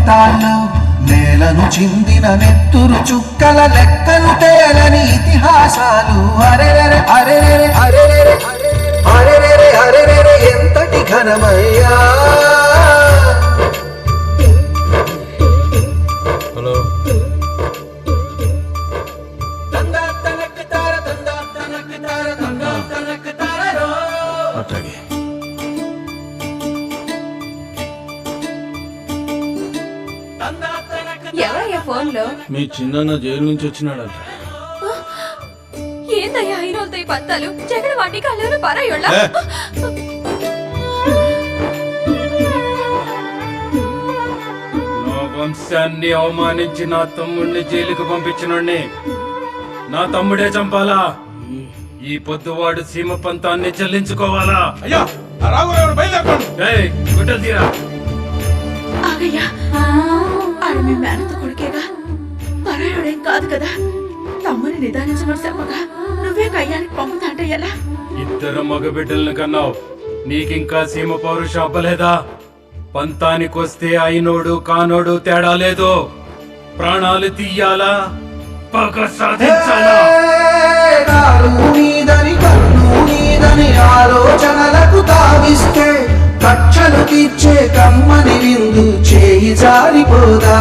రక్తాల్లో నేలను చిందిన నెత్తురు చుక్కల లెక్కలు తేలని ఇతిహాసాలు అరెరెరె అరెరెరె అరెరెరె అరెరెరె అరెరెరె ఎంతటి ఘనమయ్యా. హలో అట్లాగే ఎవరయ్యా ఫోన్ లో? మీ చిన్న జైలు నుంచి వచ్చినాడంట. ఏందయ్యా హీరోలతో ఈ పంతాలు? జగన్ వాటి కళ్ళు పరాయోళ్ళ. నా వంశాన్ని అవమానించి నా తమ్ముడిని జైలుకు పంపించినోడ్ని నా తమ్ముడే చంపాలా? ఈ పొద్దువాడు సీమ పంతాన్ని చెల్లించుకోవాలా? అయ్యా గుడ్డలు తీరా. ఆగయ్యా, ఆడు మీ మేనత కొడుకేగా, పరాయుడేం కాదు కదా. తమ్ముని నిదానించమని చెప్పగా నువ్వే కయ్యానికి పంపుతాంటే ఎలా? ఇద్దరు మగబిడ్డలను కన్నావు, నీకింకా సీమ పౌరుషం అవ్వలేదా? పంతానికొస్తే అయినోడు కానోడు తేడా లేదు. ప్రాణాలు తీయాలా, పగ సాధించాలా? నీదని కన్ను నీదని ఆలోచనలకు తావిస్తే కక్షలు తీర్చే కమ్మని విందు చేయి జారిపోదా?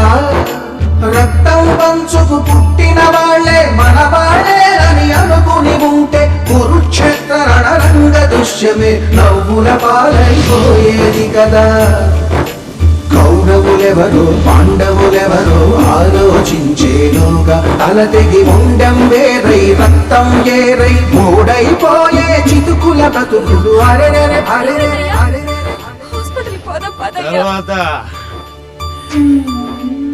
రక్తం పంచుకు పుట్టిన వాళ్లే మన వాళ్ళేనని అనుకుని ఉంటే కురుక్షేత్ర రణరంగ దృశ్యమే నవ్వుల పాలైపోయేది కదా. కౌరవులెవరో పాండవులెవరో ఆలోచించేలోగా తల తెగి ఉండం వేరై రక్తం ఏరై మూడైపోయే చితుకుల బతుకులు అరెరెరె అరెరెరె అరెరెరె. హాస్పిటల్ పోదాం పదయ్యా. తర్వాత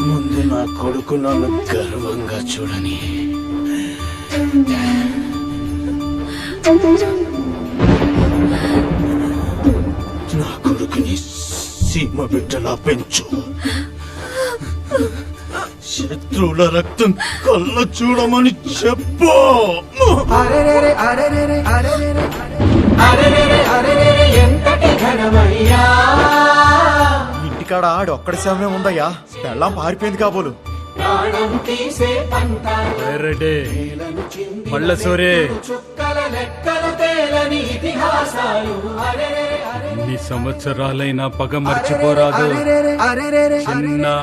ముందు నా కొడుకు నన్ను గర్వంగా చూడని. నా కొడుకుని సీమ బిడ్డలా పెంచు. శత్రువుల రక్తం కళ్ళ చూడమని చెప్పు. అరెరెరె అరెరెరె అరెరెరె అరెరెరె అరెరెరె ఎంతటి ఘనమయ్యా. ఇంటికాడ ఆడొక్కడి సమయం ఉందయ్యా, పెళ్ళాం పారిపోయింది కాబోలు. ప్రాణం తీసే రెడ్డి మళ్ళసూరే చుక్కల లెక్కలు తేలని ఇతిహాసాలు అరెరెరె ఇన్ని సంవత్సరాలైనా పగ మర్చిపోరాదు. అరెరెరె చిన్న